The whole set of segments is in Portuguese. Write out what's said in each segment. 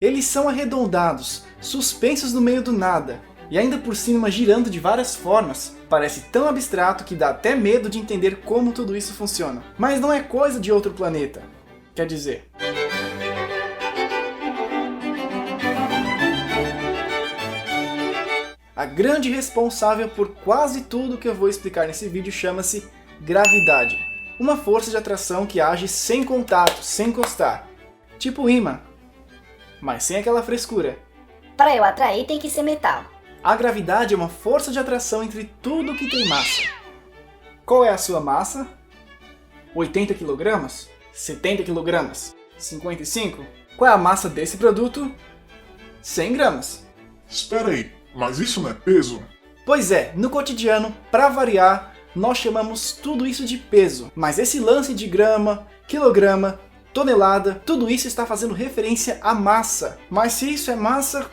Eles são arredondados, suspensos no meio do nada, e ainda por cima girando de várias formas. Parece tão abstrato que dá até medo de entender como tudo isso funciona. Mas não é coisa de outro planeta. Quer dizer... A grande responsável por quase tudo que eu vou explicar nesse vídeo chama-se gravidade. Uma força de atração que age sem contato, sem encostar. Tipo ímã, mas sem aquela frescura. Para eu atrair tem que ser metal. A gravidade é uma força de atração entre tudo que tem massa. Qual é a sua massa? 80 kg? 70 kg? 55? Qual é a massa desse produto? 100 gramas. Espera aí, mas isso não é peso? Pois é, no cotidiano, para variar, nós chamamos tudo isso de peso. Mas esse lance de grama, quilograma, tonelada, tudo isso está fazendo referência à massa. Mas se isso é massa,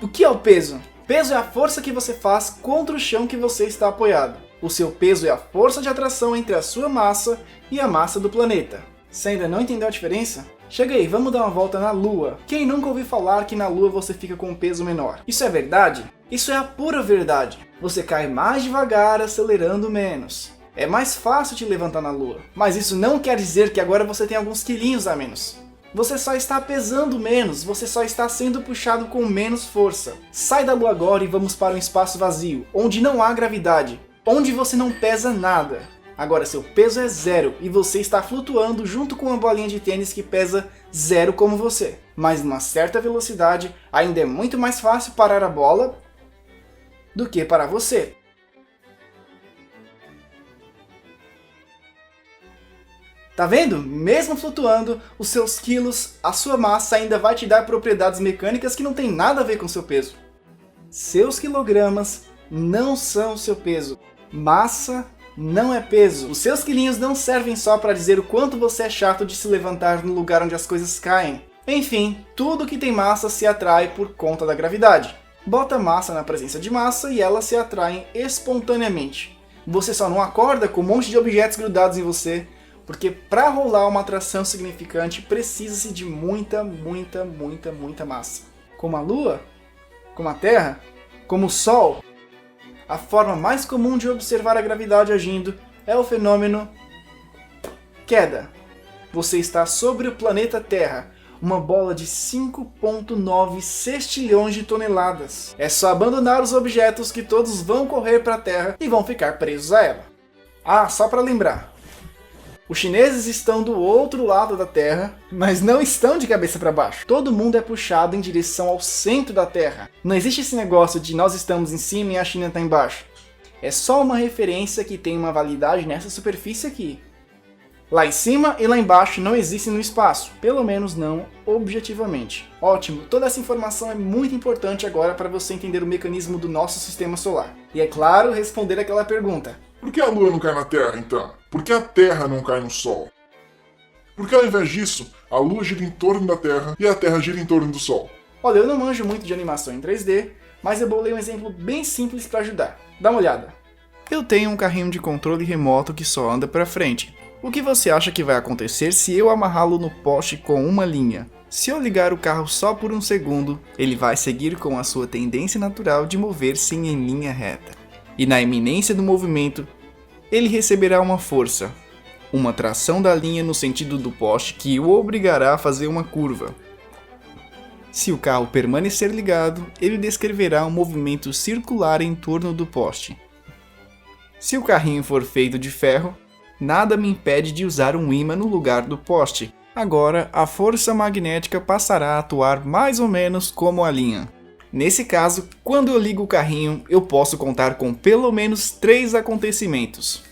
o que é o peso? Peso é a força que você faz contra o chão que você está apoiado. O seu peso é a força de atração entre a sua massa e a massa do planeta. Você ainda não entendeu a diferença? Chega aí, vamos dar uma volta na Lua. Quem nunca ouviu falar que na Lua você fica com um peso menor? Isso é verdade? Isso é a pura verdade. Você cai mais devagar, acelerando menos. É mais fácil te levantar na Lua. Mas isso não quer dizer que agora você tem alguns quilinhos a menos. Você só está pesando menos, você só está sendo puxado com menos força. Sai da Lua agora e vamos para um espaço vazio, onde não há gravidade, onde você não pesa nada. Agora seu peso é zero e você está flutuando junto com uma bolinha de tênis que pesa zero como você. Mas numa certa velocidade, ainda é muito mais fácil parar a bola do que parar você. Tá vendo? Mesmo flutuando, os seus quilos, a sua massa ainda vai te dar propriedades mecânicas que não tem nada a ver com seu peso. Seus quilogramas não são o seu peso. Massa não é peso. Os seus quilinhos não servem só para dizer o quanto você é chato de se levantar no lugar onde as coisas caem. Enfim, tudo que tem massa se atrai por conta da gravidade. Bota massa na presença de massa e elas se atraem espontaneamente. Você só não acorda com um monte de objetos grudados em você, porque para rolar uma atração significante precisa-se de muita massa. Como a Lua, como a Terra, como o Sol. A forma mais comum de observar a gravidade agindo é o fenômeno queda. Você está sobre o planeta Terra, uma bola de 5,9 sextilhões de toneladas. É só abandonar os objetos que todos vão correr para a Terra e vão ficar presos a ela. Ah, só para lembrar. Os chineses estão do outro lado da Terra, mas não estão de cabeça para baixo. Todo mundo é puxado em direção ao centro da Terra. Não existe esse negócio de nós estamos em cima e a China está embaixo. É só uma referência que tem uma validade nessa superfície aqui. Lá em cima e lá embaixo não existem no espaço, pelo menos não objetivamente. Ótimo, toda essa informação é muito importante agora para você entender o mecanismo do nosso sistema solar. E é claro, responder aquela pergunta. Por que a Lua não cai na Terra, então? Por que a Terra não cai no Sol? Por que ao invés disso, a Lua gira em torno da Terra e a Terra gira em torno do Sol? Olha, eu não manjo muito de animação em 3D, mas eu bolei um exemplo bem simples para ajudar. Dá uma olhada. Eu tenho um carrinho de controle remoto que só anda para frente. O que você acha que vai acontecer se eu amarrá-lo no poste com uma linha? Se eu ligar o carro só por um segundo, ele vai seguir com a sua tendência natural de mover-se em linha reta. E na iminência do movimento, ele receberá uma força, uma tração da linha no sentido do poste que o obrigará a fazer uma curva. Se o carro permanecer ligado, ele descreverá um movimento circular em torno do poste. Se o carrinho for feito de ferro, nada me impede de usar um ímã no lugar do poste. Agora, a força magnética passará a atuar mais ou menos como a linha. Nesse caso, quando eu ligo o carrinho, eu posso contar com pelo menos 3 acontecimentos.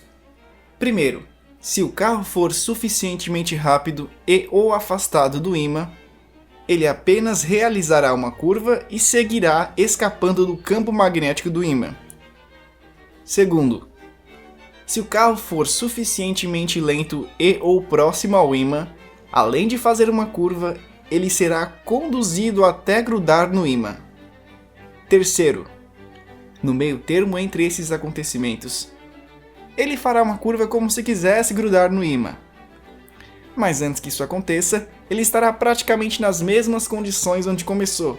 Primeiro, se o carro for suficientemente rápido e ou afastado do ímã, ele apenas realizará uma curva e seguirá escapando do campo magnético do ímã. Segundo, se o carro for suficientemente lento e ou próximo ao ímã, além de fazer uma curva, ele será conduzido até grudar no ímã. Terceiro, no meio termo entre esses acontecimentos, ele fará uma curva como se quisesse grudar no ímã. Mas antes que isso aconteça, ele estará praticamente nas mesmas condições onde começou,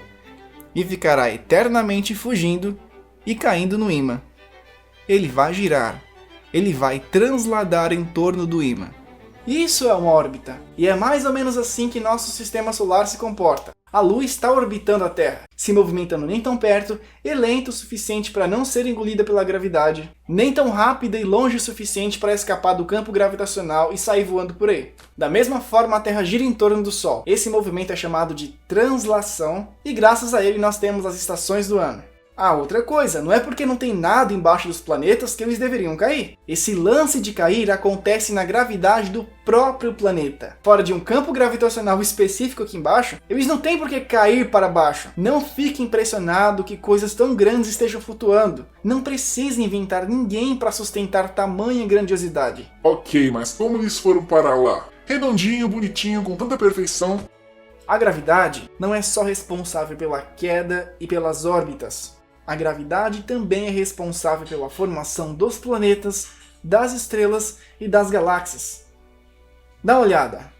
e ficará eternamente fugindo e caindo no ímã. Ele vai girar, ele vai transladar em torno do ímã. Isso é uma órbita, e é mais ou menos assim que nosso sistema solar se comporta. A Lua está orbitando a Terra, se movimentando nem tão perto e lento o suficiente para não ser engolida pela gravidade, nem tão rápida e longe o suficiente para escapar do campo gravitacional e sair voando por aí. Da mesma forma, a Terra gira em torno do Sol. Esse movimento é chamado de translação, e graças a ele nós temos as estações do ano. Outra coisa, não é porque não tem nada embaixo dos planetas que eles deveriam cair. Esse lance de cair acontece na gravidade do próprio planeta. Fora de um campo gravitacional específico aqui embaixo, eles não têm por que cair para baixo. Não fique impressionado que coisas tão grandes estejam flutuando. Não precisa inventar ninguém para sustentar tamanha grandiosidade. Ok, mas como eles foram parar lá? Redondinho, bonitinho, com tanta perfeição. A gravidade não é só responsável pela queda e pelas órbitas. A gravidade também é responsável pela formação dos planetas, das estrelas e das galáxias. Dá uma olhada.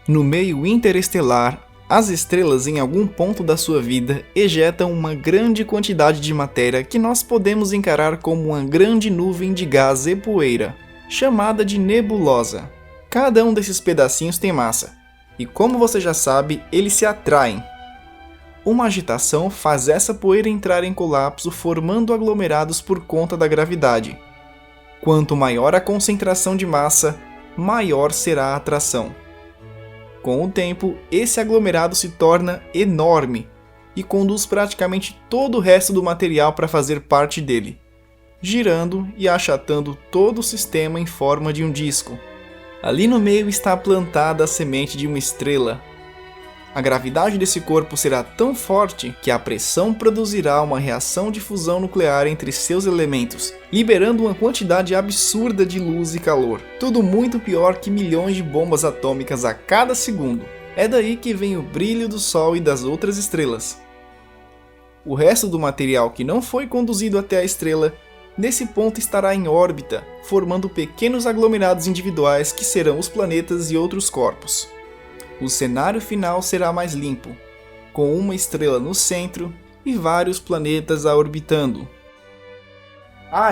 No meio interestelar, as estrelas em algum ponto da sua vida ejetam uma grande quantidade de matéria que nós podemos encarar como uma grande nuvem de gás e poeira, chamada de nebulosa. Cada um desses pedacinhos tem massa, e como você já sabe, eles se atraem. Uma agitação faz essa poeira entrar em colapso, formando aglomerados por conta da gravidade. Quanto maior a concentração de massa, maior será a atração. Com o tempo, esse aglomerado se torna enorme e conduz praticamente todo o resto do material para fazer parte dele, girando e achatando todo o sistema em forma de um disco. Ali no meio está plantada a semente de uma estrela. A gravidade desse corpo será tão forte que a pressão produzirá uma reação de fusão nuclear entre seus elementos, liberando uma quantidade absurda de luz e calor. Tudo muito pior que milhões de bombas atômicas a cada segundo. É daí que vem o brilho do Sol e das outras estrelas. O resto do material que não foi conduzido até a estrela, nesse ponto estará em órbita, formando pequenos aglomerados individuais que serão os planetas e outros corpos. O cenário final será mais limpo, com uma estrela no centro e vários planetas a orbitando.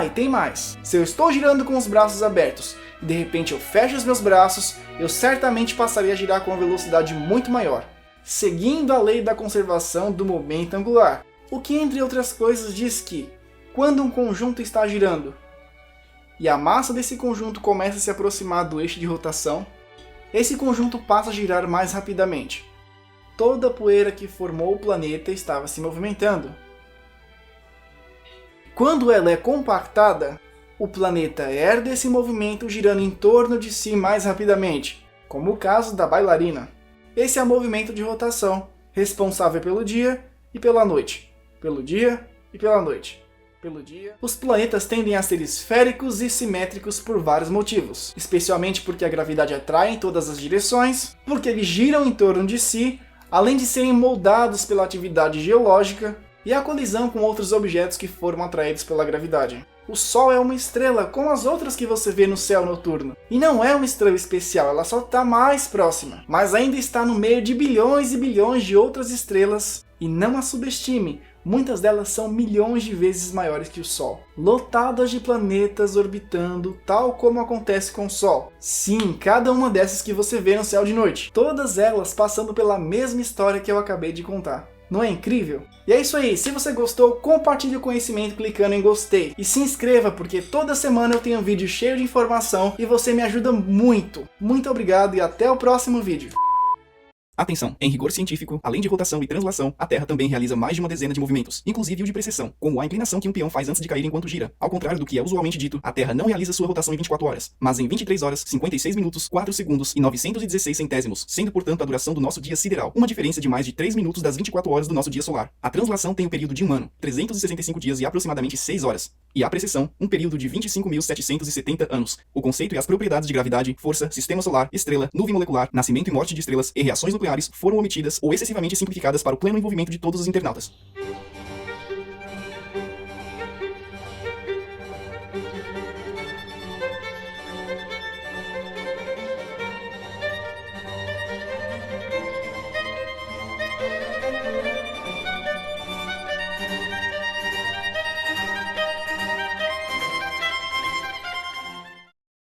E tem mais. Se eu estou girando com os braços abertos e de repente eu fecho os meus braços, eu certamente passaria a girar com uma velocidade muito maior, seguindo a lei da conservação do momento angular, o que, entre outras coisas, diz que, quando um conjunto está girando e a massa desse conjunto começa a se aproximar do eixo de rotação, esse conjunto passa a girar mais rapidamente. Toda a poeira que formou o planeta estava se movimentando. Quando ela é compactada, o planeta herda esse movimento girando em torno de si mais rapidamente, como o caso da bailarina. Esse é o movimento de rotação, responsável pelo dia e pela noite. Pelo dia e pela noite. Os planetas tendem a ser esféricos e simétricos por vários motivos, especialmente porque a gravidade atrai em todas as direções, porque eles giram em torno de si, além de serem moldados pela atividade geológica e a colisão com outros objetos que foram atraídos pela gravidade. O Sol é uma estrela como as outras que você vê no céu noturno, e não é uma estrela especial, ela só está mais próxima, mas ainda está no meio de bilhões e bilhões de outras estrelas, e não a subestime. Muitas delas são milhões de vezes maiores que o Sol, lotadas de planetas orbitando, tal como acontece com o Sol. Sim, cada uma dessas que você vê no céu de noite. Todas elas passando pela mesma história que eu acabei de contar. Não é incrível? E é isso aí, se você gostou, compartilhe o conhecimento clicando em gostei. E se inscreva, porque toda semana eu tenho um vídeo cheio de informação e você me ajuda muito. Muito obrigado e até o próximo vídeo. Atenção! Em rigor científico, além de rotação e translação, a Terra também realiza mais de uma dezena de movimentos, inclusive o de precessão, como a inclinação que um peão faz antes de cair enquanto gira. Ao contrário do que é usualmente dito, a Terra não realiza sua rotação em 24 horas, mas em 23 horas, 56 minutos, 4 segundos e 916 centésimos, sendo portanto a duração do nosso dia sideral, uma diferença de mais de 3 minutos das 24 horas do nosso dia solar. A translação tem um período de um ano, 365 dias e aproximadamente 6 horas. E a precessão, um período de 25.770 anos. O conceito e as propriedades de gravidade, força, sistema solar, estrela, nuvem molecular, nascimento e morte de estrelas e reações nucleares foram omitidas ou excessivamente simplificadas para o pleno envolvimento de todos os internautas.